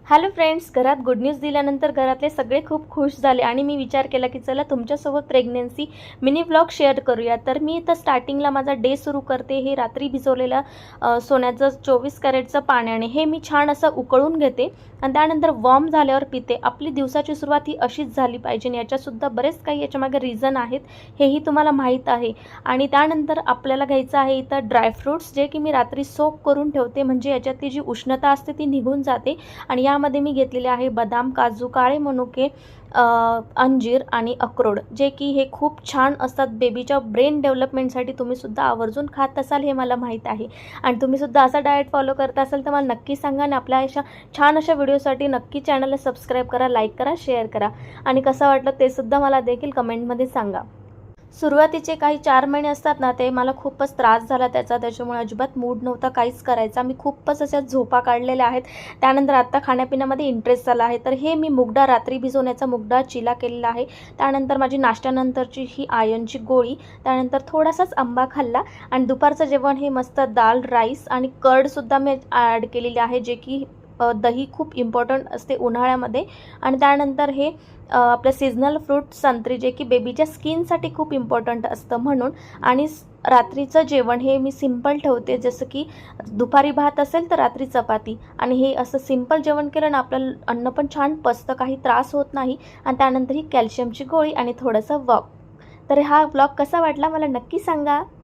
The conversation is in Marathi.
हॅलो फ्रेंड्स, घरात गुड न्यूज दिल्यानंतर घरातले सगळे खूप खुश झाले आणि मी विचार केला की चला तुमच्यासोबत प्रेग्नन्सी मिनी व्लॉग शेअर करूया. तर मी इथं स्टार्टिंगला माझा डे सुरू करते. हे रात्री भिजवलेलं सोन्याचं 24 कॅरेटचं पाण्याने हे मी छान असं उकळून घेते आणि त्यानंतर वॉर्म झाल्यावर पिते. आपली दिवसाची सुरुवात ही अशीच झाली पाहिजे. याच्यासुद्धा बरेच काही याच्यामागे रिझन आहेत, हेही तुम्हाला माहीत आहे. आणि त्यानंतर आपल्याला घ्यायचं आहे इथं ड्रायफ्रूट्स, जे की मी रात्री सोक करून ठेवते, म्हणजे याच्यातली जी उष्णता असते ती निघून जाते. आणि यामध्ये मी घेतलेले आहे बदाम, काजू, काळे मनुके, अंजीर आणि अक्रोड, जे की हे खूप छान असतात बेबीच्या ब्रेन डेव्हलपमेंटसाठी. तुम्हीसुद्धा आवर्जून खात असाल हे मला माहीत आहे. आणि तुम्हीसुद्धा असा डाएट फॉलो करत असाल तर मला नक्की सांगा. आणि आपल्या अशा छान अशा व्हिडिओसाठी नक्की चॅनलला सबस्क्राईब करा, लाईक करा, शेअर करा. आणि कसं वाटलं ते सुद्धा मला देखील कमेंटमध्ये सांगा. सुरुवातीचे काही 4 महिने असतात ना, ते मला खूपच त्रास झाला त्याच्यामुळे अजिबात मूड नव्हता काहीच करायचा. मी खूपच अशा झोपा काढलेल्या आहेत. त्यानंतर आत्ता खाण्यापिण्यामध्ये इंटरेस्ट झाला आहे. तर हे मी मुगडा रात्री भिजवण्याचा मुगडा चिला केलेला आहे. त्यानंतर माझी नाश्त्यानंतरची ही आयर्नची गोळी, त्यानंतर थोडासाच आंबा खाल्ला. आणि दुपारचं जेवण हे मस्त दाल, राईस आणि कर्डसुद्धा मी ॲड केलेली आहे, जे की दही खूप इम्पॉर्टंट असते उन्हाळ्यामध्ये. आणि त्यानंतर हे आपलं सीझनल फ्रूट संत्री, जे की बेबीच्या स्किनसाठी खूप इम्पॉर्टंट असतं म्हणून. आणि रात्रीचं जेवण हे मी सिंपल ठेवते, जसं की दुपारी भात असेल तर रात्री चपाती. आणि हे असं सिंपल जेवण केलं ना, आपलं अन्न पण छान पचतं, काही त्रास होत नाही. आणि त्यानंतर ही कॅल्शियमची गोळी आणि थोडंसं वॉक. तर हा व्लॉग कसा वाटला मला नक्की सांगा.